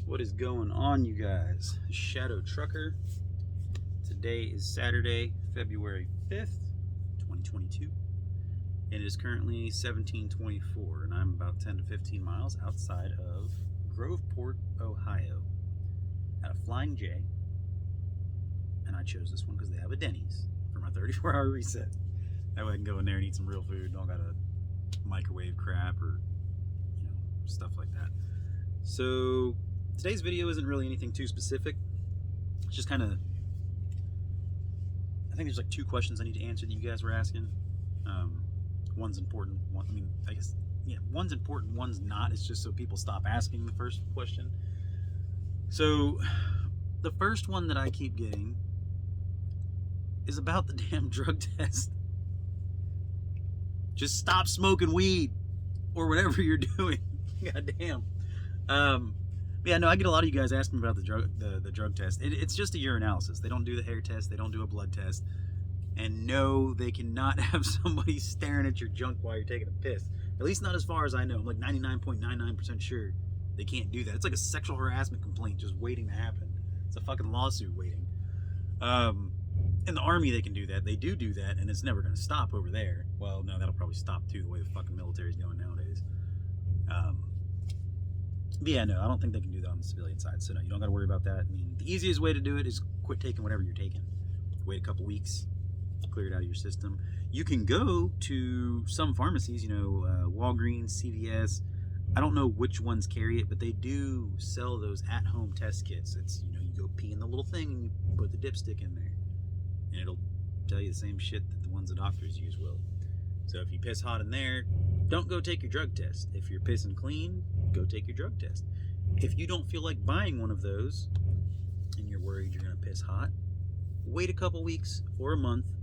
What is going on, you guys? Shadow Trucker. Today is Saturday, February 5th, 2022. It is currently 17:24, and I'm about 10 to 15 miles outside of Groveport, Ohio, at a Flying J. And I chose this one because they have a Denny's for my 34-hour reset. That way I can go in there and eat some real food. Don't gotta microwave crap or stuff like that. So today's video isn't really anything too specific. It's just kind of, I think there's like two questions I need to answer that you guys were asking. One's important. One's important, one's not. It's just so people stop asking the first question. So the first one that I keep getting is about the damn drug test. Just stop smoking weed or whatever you're doing. God damn. Yeah, no, I get a lot of you guys asking about the drug test. It's just a urinalysis. They don't do the hair test. They don't do a blood test. And no, they cannot have somebody staring at your junk while you're taking a piss. At least not as far as I know. I'm like 99.99% sure they can't do that. It's like a sexual harassment complaint just waiting to happen. It's a fucking lawsuit waiting. In the Army, they can do that. They do that, and it's never going to stop over there. Well, no, that'll probably stop too, the way the fucking military's going nowadays. But yeah, no, I don't think they can do that on the civilian side. So no, you don't got to worry about that. I mean, the easiest way to do it is quit taking whatever you're taking. Wait a couple weeks, clear it out of your system. You can go to some pharmacies, Walgreens, CVS. I don't know which ones carry it, but they do sell those at-home test kits. It's, you go pee in the little thing and you put the dipstick in there. And it'll tell you the same shit that the ones the doctors use will. So if you piss hot in there, don't go take your drug test. If you're pissing clean, go take your drug test. If you don't feel like buying one of those and you're worried you're going to piss hot, wait a couple weeks or a month,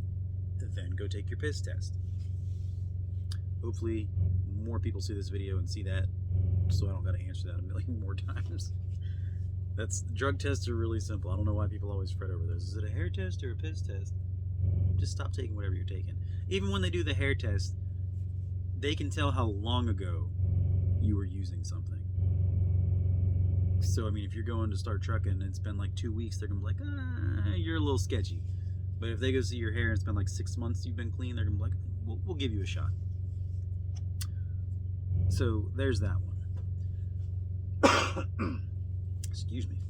then go take your piss test. Hopefully more people see this video and see that, so I don't got to answer that a million more times. Drug tests are really simple. I don't know why people always fret over those. Is it a hair test or a piss test? Just stop taking whatever you're taking. Even when they do the hair test, they can tell how long ago you were using something. So, I mean, if you're going to start trucking and it's been like 2 weeks, they're going to be like, you're a little sketchy. But if they go see your hair and it's been like 6 months you've been clean, they're going to be like, we'll give you a shot. So, there's that one. Excuse me.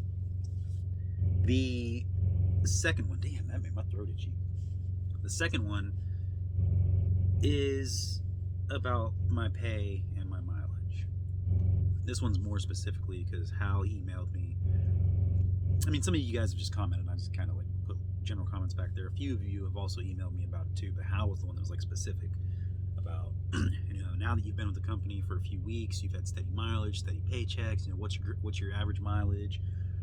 The second one, damn, that made my throat itchy. The second one is about my pay and my mileage. This one's more specifically because Hal emailed me. I mean, some of you guys have just commented. I just kind of like put general comments back there. A few of you have also emailed me about it too, but Hal was the one that was like specific about, now that you've been with the company for a few weeks, you've had steady mileage, steady paychecks. What's your average mileage?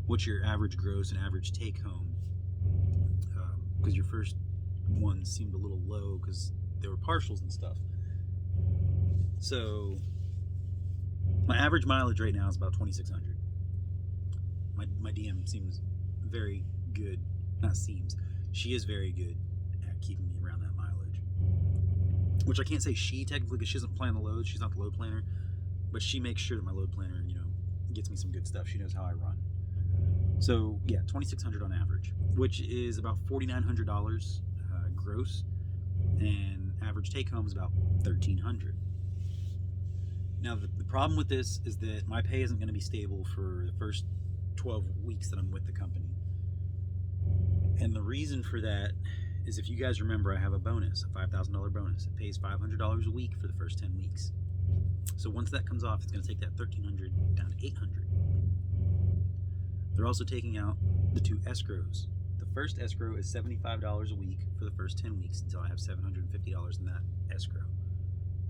What's your average gross and average take home? Because your first one seemed a little low because there were partials and stuff. So my average mileage right now is about 2,600. My DM seems very good. Not seems. She is very good at keeping me around that mileage. Which I can't say she technically because she doesn't plan the loads. She's not the load planner. But she makes sure that my load planner, gets me some good stuff. She knows how I run. So yeah, 2,600 on average, which is about $4,900 gross, and average take home is about $1,300. Now the problem with this is that my pay isn't going to be stable for the first 12 weeks that I'm with the company. And the reason for that is, if you guys remember, I have a bonus, a $5,000 bonus. It pays $500 a week for the first 10 weeks. So once that comes off, it's going to take that $1,300 down to $800. They're also taking out the 2 escrows. The first escrow is $75 a week for the first 10 weeks until I have $750 in that escrow.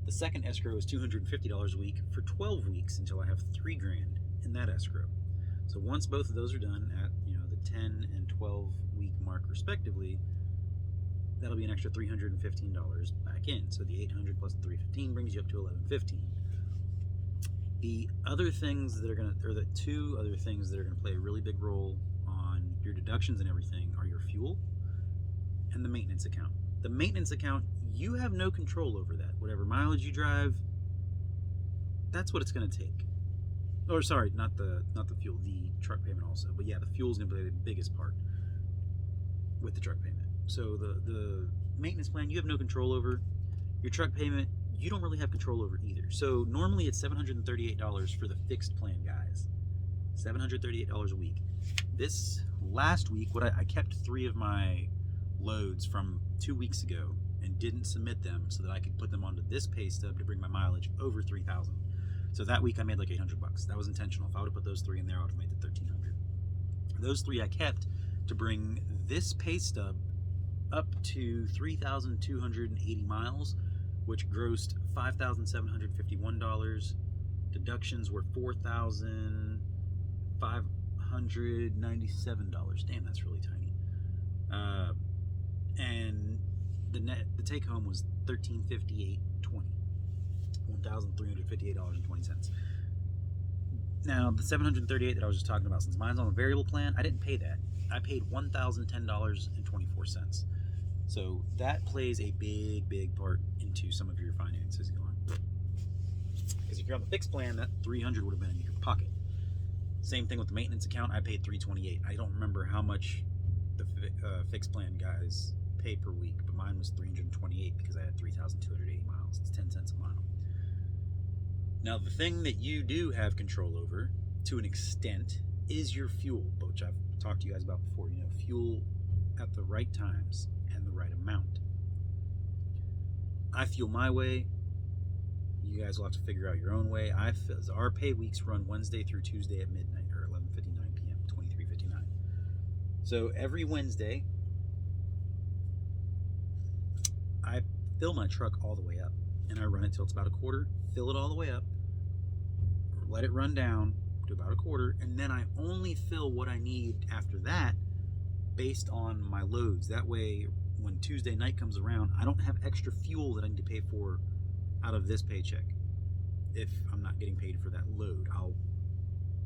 The second escrow is $250 a week for 12 weeks until I have $3,000 in that escrow. So once both of those are done at the 10 and 12 week mark respectively, that'll be an extra $315 back in. So the $800 plus the $315 brings you up to $1,115. The other things that are the 2 other things that are going to play a really big role on your deductions and everything are your fuel and the maintenance account. The maintenance account, you have no control over that. Whatever mileage you drive, that's what it's going to take. Or sorry, not the fuel, the truck payment also. But yeah, the fuel's gonna be the biggest part with the truck payment. So the maintenance plan you have no control over. Your truck payment you don't really have control over either. So normally it's $738 for the fixed plan, guys. $738 a week. This last week, I kept 3 of my loads from 2 weeks ago and didn't submit them so that I could put them onto this pay stub to bring my mileage over 3,000. So that week I made like $800. That was intentional. If I would have put those 3 in there, I would have made the 1,300. Those 3 I kept to bring this pay stub up to 3,280 miles, which grossed $5,751. Deductions were $4,597. Damn, that's really tiny. And the take home was $1,358.20. $1,358.20. Now, the $738 that I was just talking about, since mine's on a variable plan, I didn't pay that. I paid $1,010.24. So that plays a big part into some of your finances going. Because if you're on the fixed plan, that $300 would have been in your pocket. Same thing with the maintenance account. I paid $328. I don't remember how much the fixed plan guys pay per week, but mine was $328 because I had 3,280 miles. It's 10 cents a mile. Now, the thing that you do have control over, to an extent, is your fuel, which I've talked to you guys about before. You know, fuel at the right times and the right amount. I fuel my way. You guys will have to figure out your own way. Our pay weeks run Wednesday through Tuesday at midnight, or 11:59 p.m., 23:59. So every Wednesday, I fill my truck all the way up, and I run it till it's about a quarter, fill it all the way up, let it run down to about a quarter, and then I only fill what I need after that based on my loads. That way, when Tuesday night comes around, I don't have extra fuel that I need to pay for out of this paycheck. If I'm not getting paid for that load, I'll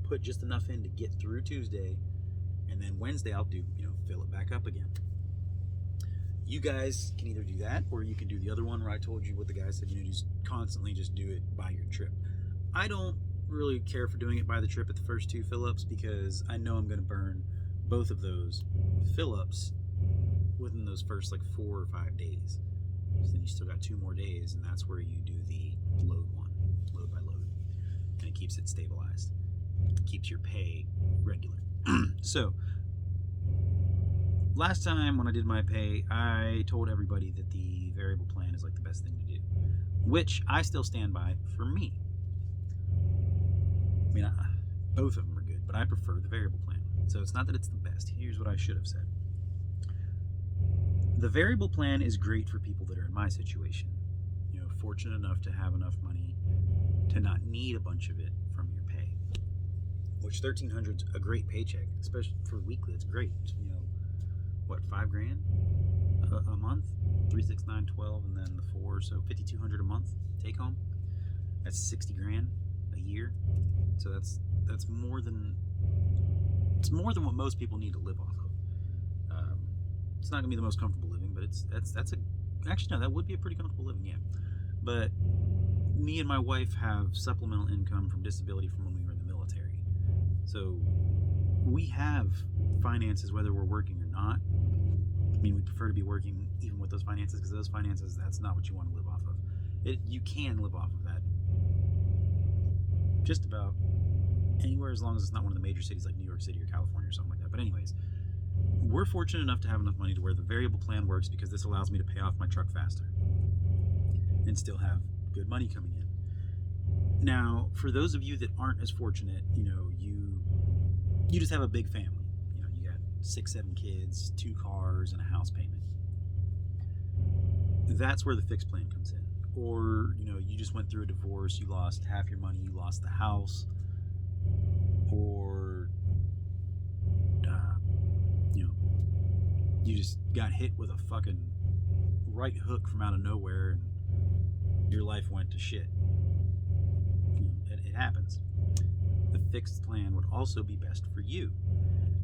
put just enough in to get through Tuesday, and then Wednesday I'll do, fill it back up again. You guys can either do that, or you can do the other one where I told you what the guy said, just constantly just do it by your trip. I don't really care for doing it by the trip at the first 2 fill-ups, because I know I'm going to burn both of those fill-ups within those first 4 or 5 days. So then you still got 2 more days, and that's where you do the load by load, and it keeps it stabilized. It keeps your pay regular. So last time when I did my pay, I told everybody that the variable plan is the best thing to do, which I still stand by for me. I mean, both of them are good, but I prefer the variable plan. So it's not that it's the best. Here's what I should have said. The variable plan is great for people that are in my situation. Fortunate enough to have enough money to not need a bunch of it from your pay. Which $1,300's a great paycheck, especially for weekly. It's great. $5,000 a month? 3, 6, 9, 12, and then the 4, so $5,200 a month take home. That's $60,000 a year. So that's more than what most people need to live off of. It's not gonna be the most comfortable living, but that would be a pretty comfortable living, yeah. But me and my wife have supplemental income from disability from when we were in the military. So we have finances whether we're working or not. I mean, we prefer to be working even with those finances, because those finances, that's not what you want to live off of. You can live off of that just about anywhere, as long as it's not one of the major cities like New York City or California or something like that. But anyways, we're fortunate enough to have enough money to where the variable plan works, because this allows me to pay off my truck faster and still have good money coming in. Now, for those of you that aren't as fortunate, you just have a big family. You got 6, 7 kids, 2 cars, and a house payment. That's where the fixed plan comes in. Or, you just went through a divorce, you lost half your money, you lost the house, or you just got hit with a fucking right hook from out of nowhere and your life went to shit. It happens. The fixed plan would also be best for you.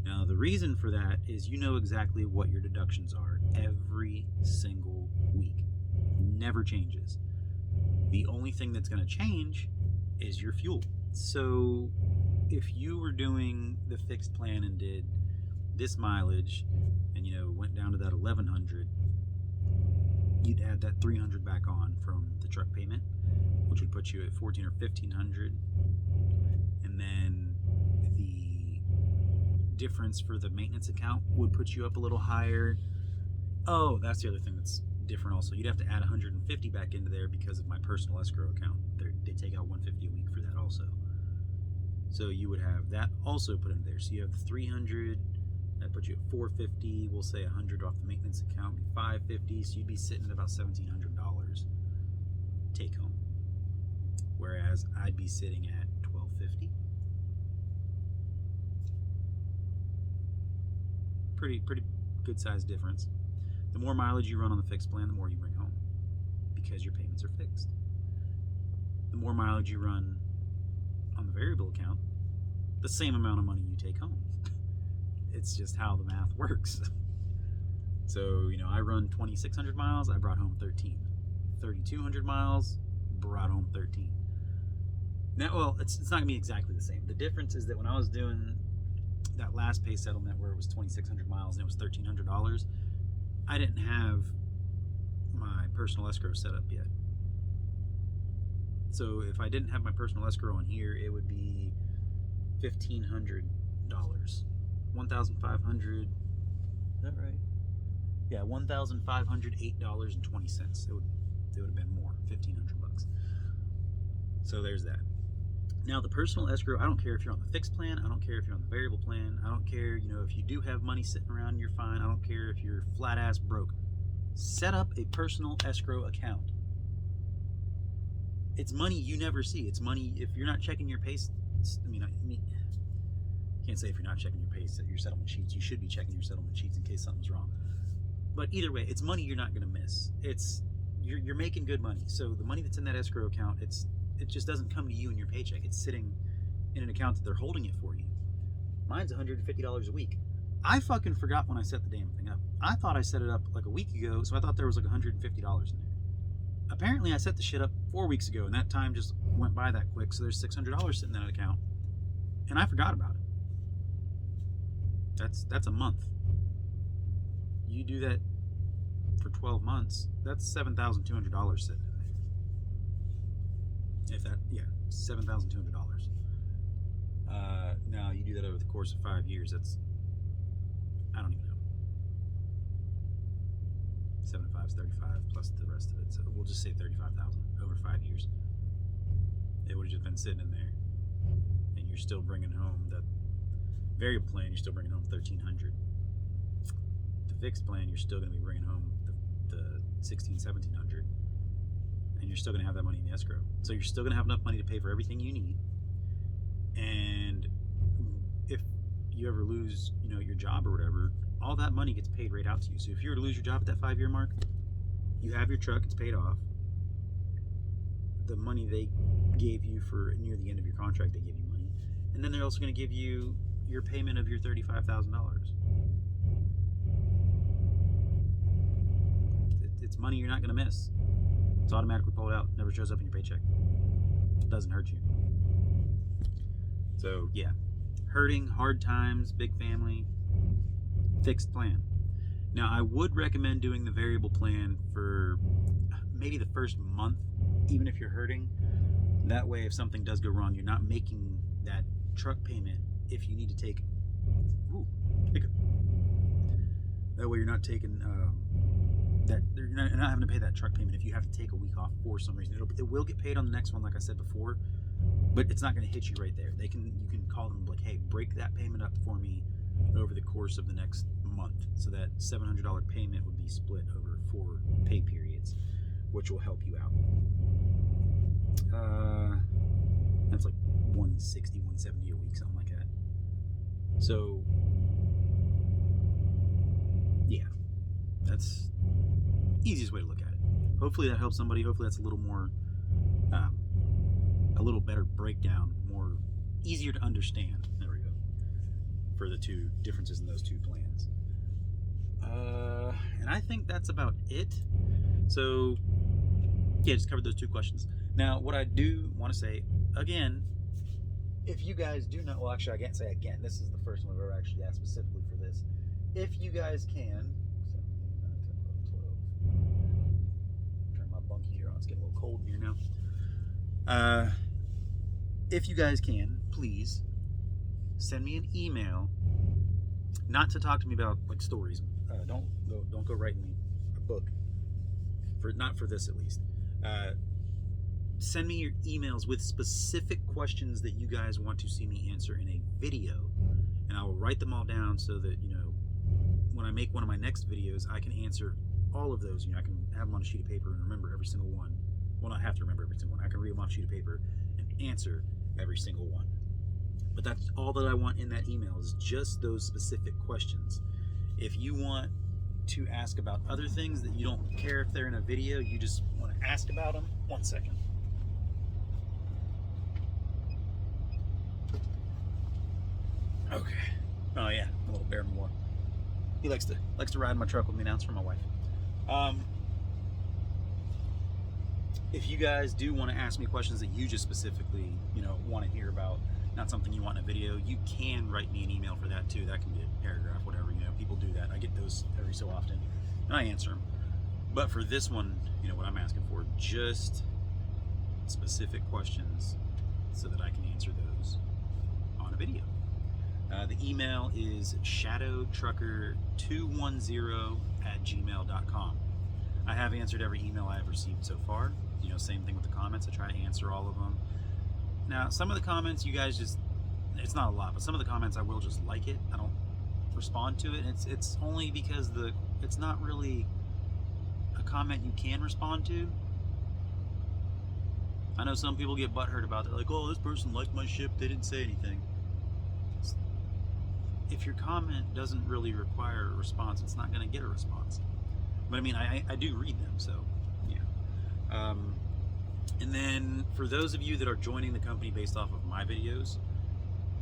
Now, the reason for that is exactly what your deductions are every single week. Never changes. The only thing that's going to change is your fuel. So if you were doing the fixed plan and did this mileage and, you know, went down to that 1100, you'd add that 300 back on from the truck payment, which would put you at 14 or 1500. And then the difference for the maintenance account would put you up a little higher. Oh, that's the other thing that's different also. You'd have to add 150 back into there because of my personal escrow account. They take out 150 a week for that also. So you would have that also put in there. So you have the 300, that puts you at 450. We'll say 100 off the maintenance account, be 550. So you'd be sitting at about $1,700 take home. Whereas I'd be sitting at $1,250. Pretty good size difference. The more mileage you run on the fixed plan, the more you bring home because your payments are fixed. The more mileage you run on the variable account, the same amount of money you take home. It's just how the math works. So, you know, I run 2,600 miles, I brought home 13. 3,200 miles, brought home 13. Now, well, it's not gonna be exactly the same. The difference is that when I was doing that last pay settlement where it was 2,600 miles and it was $1,300, I didn't have my personal escrow set up yet. So if I didn't have my personal escrow on here, it would be $1,500. $1,500. Is that right? Yeah, $1,508.20. It would have been more, $1,500. So there's that. Now the personal escrow, I don't care if you're on the fixed plan, I don't care if you're on the variable plan, I don't care, you know, if you do have money sitting around, you're fine. I don't care if you're flat ass broke. Set up a personal escrow account. It's money you never see. It's money if you're not checking your pay. I can't say if you're not checking your your settlement sheets. You should be checking your settlement sheets in case something's wrong. But either way, it's money you're not going to miss. You're making good money. So the money that's in that escrow account, it just doesn't come to you in your paycheck. It's sitting in an account that they're holding it for you. Mine's $150 a week. I fucking forgot when I set the damn thing up. I thought I set it up like a week ago, so I thought there was like $150 in there. Apparently I set the shit up 4 weeks ago, and that time just went by that quick, so there's $600 sitting in that account. And I forgot about it. That's a month. You do that for 12 months, that's $7,200 sitting in there. If that, yeah, $7,200. Now you do that over the course of 5 years, that's, I don't even know. 75 is 35 plus the rest of it, so we'll just say 35,000 over 5 years. It would have just been sitting in there, and you're still bringing home that variable plan. You're still bringing home 1,300. The fixed plan, you're still going to be bringing home the 1,700, and you're still going to have that money in the escrow. So you're still going to have enough money to pay for everything you need. And if you ever lose, you know, your job or whatever, all that money gets paid right out to you. So if you were to lose your job at that 5-year mark, you have your truck, it's paid off. The money they gave you for near the end of your contract, they give you money. And then they're also going to give you your payment of your $35,000. It's money you're not going to miss. It's automatically pulled out, never shows up in your paycheck. It doesn't hurt you. So yeah, hurting, hard times, big family, fixed plan. Now I would recommend doing the variable plan for maybe the first month, even if you're hurting. That way if something does go wrong, you're not making that truck payment if you need to take, that way you're not taking you're not having to pay that truck payment if you have to take a week off for some reason. It will get paid on the next one, like I said before, but it's not going to hit you right there. You can call them like, hey, break that payment up for me over the course of the next month. So that $700 payment would be split over 4 pay periods, which will help you out. That's like $160, $170 a week, something like that. So yeah, that's easiest way to look at it. Hopefully that helps somebody. Hopefully that's a little more, a little better breakdown, more easier to understand. There we go. For the two differences in those two plans. And I think that's about it. So yeah, just covered those 2 questions. Now, what I do want to say, again, if you guys do not, well, actually, I can't say again. This is the first one I've ever actually asked specifically for this. If you guys can, 7, 8, 9, 10, 11, 12. Turn my bunk heater on. It's getting a little cold in here now. If you guys can, please send me an email. Not to talk to me about like stories. Don't go writing me a book. Not for this at least. Send me your emails with specific questions that you guys want to see me answer in a video, and I will write them all down so that, you know, when I make one of my next videos, I can answer all of those. You know, I can have them on a sheet of paper and remember every single one. Well, not have to remember every single one. I can read them off a sheet of paper and answer every single one. But that's all that I want in that email, is just those specific questions. If you want to ask about other things that you don't care if they're in a video, you just want to ask about them. 1 second. Okay. Oh yeah, a little bear more. He likes to ride in my truck with me now. It's for my wife. If you guys do want to ask me questions that you just specifically, you know, want to hear about, not something you want in a video, you can write me an email for that too. That can be a paragraph, whatever. You know, people do that. I get those every so often, and I answer them. But for this one, you know, what I'm asking for, just specific questions so that I can answer those on a video. The email is shadowtrucker210@gmail.com. I have answered every email I have received so far. You know, same thing with the comments. I try to answer all of them. Now, some of the comments you guys just, it's not a lot, but some of the comments I will just like it. I don't respond to it. It's only because it's not really a comment you can respond to. I know some people get butthurt about it. They're like, oh, this person liked my ship, they didn't say anything. If your comment doesn't really require a response, it's not going to get a response. But I mean, I do read them, so yeah. And then for those of you that are joining the company based off of my videos,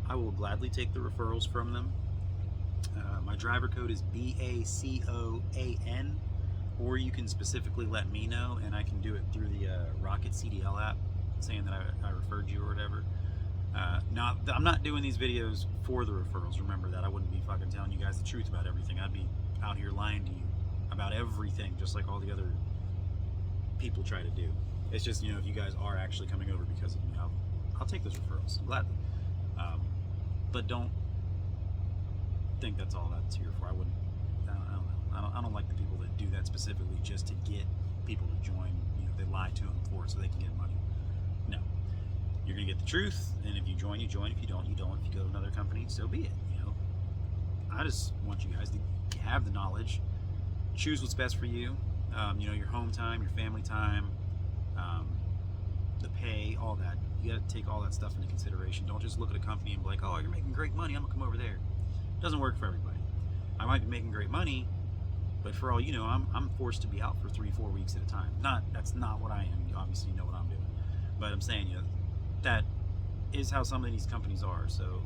I will gladly take the referrals from them. My driver code is BACOAN, or you can specifically let me know, and I can do it through the Rocket CDL app, saying that I referred you or whatever. I'm not doing these videos for the referrals. Remember that. I wouldn't be fucking telling you guys the truth about everything. I'd be out here lying to you about everything, just like all the other people try to do. It's just, you know, if you guys are actually coming over because of me, I'll take those referrals gladly. But don't think that's all that's here for. I don't know. I don't like the people that do that specifically just to get people to join. You know, they lie to them for it so they can get money. No. You're going to get the truth, and if you join, you join. If you don't, you don't. If you go to another company, so be it. You know, I just want you guys to have the knowledge, choose what's best for you. You know, your home time, your family time, the pay, all that. You got to take all that stuff into consideration. Don't just look at a company and be like, oh, you're making great money, I'm going to come over there. It doesn't work for everybody. I might be making great money, but for all you know, I'm forced to be out for 3-4 weeks at a time. That's not what I am. You obviously know what I'm doing. But I'm saying, you know, that is how some of these companies are. So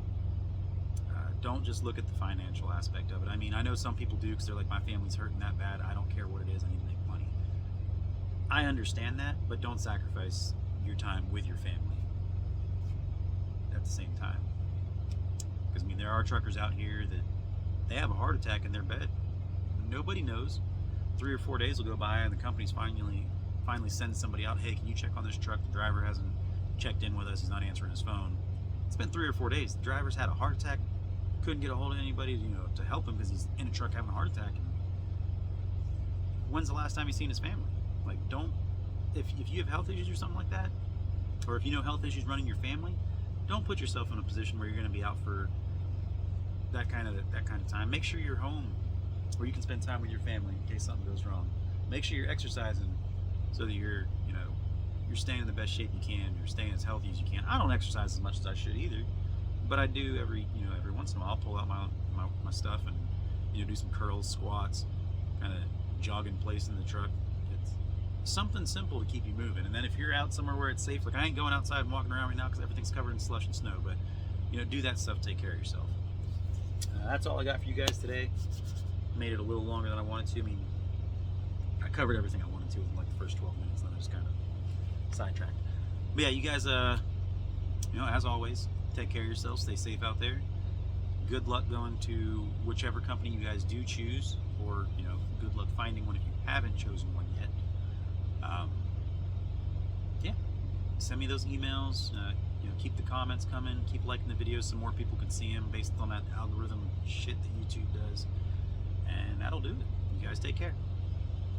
don't just look at the financial aspect of it. I mean, I know some people do because they're like, my family's hurting that bad. I don't care what it is. I need to make money. I understand that, but don't sacrifice your time with your family at the same time. Because I mean, there are truckers out here that they have a heart attack in their bed. Nobody knows. 3 or 4 days will go by and the company's finally sends somebody out. Hey, can you check on this truck? The driver hasn't checked in with us. He's not answering his phone. It's been 3 or 4 days. The driver's had a heart attack. Couldn't get a hold of anybody, you know, to help him because he's in a truck having a heart attack. And when's the last time he's seen his family? Like, if you have health issues or something like that, or if you know health issues running your family, don't put yourself in a position where you're going to be out for that kind of time. Make sure you're home where you can spend time with your family in case something goes wrong. Make sure you're exercising so that you're staying in the best shape you can. You're staying as healthy as you can. I don't exercise as much as I should either, but I do every once in a while. I'll pull out my stuff and, you know, do some curls, squats, kind of jog in place in the truck. It's something simple to keep you moving. And then if you're out somewhere where it's safe, like I ain't going outside and walking around right now because everything's covered in slush and snow, but you know, do that stuff, take care of yourself. That's all I got for you guys today. Made it a little longer than I wanted to. I mean, I covered everything I wanted to in like the first 12 minutes, and then I just kind of sidetracked. But yeah, you guys, you know, as always, Take care of yourselves. Stay safe out there. Good luck going to whichever company you guys do choose, or good luck finding one if you haven't chosen one yet. Yeah, send me those emails. Keep the comments coming. Keep liking the videos so more people can see them based on that algorithm shit that YouTube does. And that'll do it. You guys take care.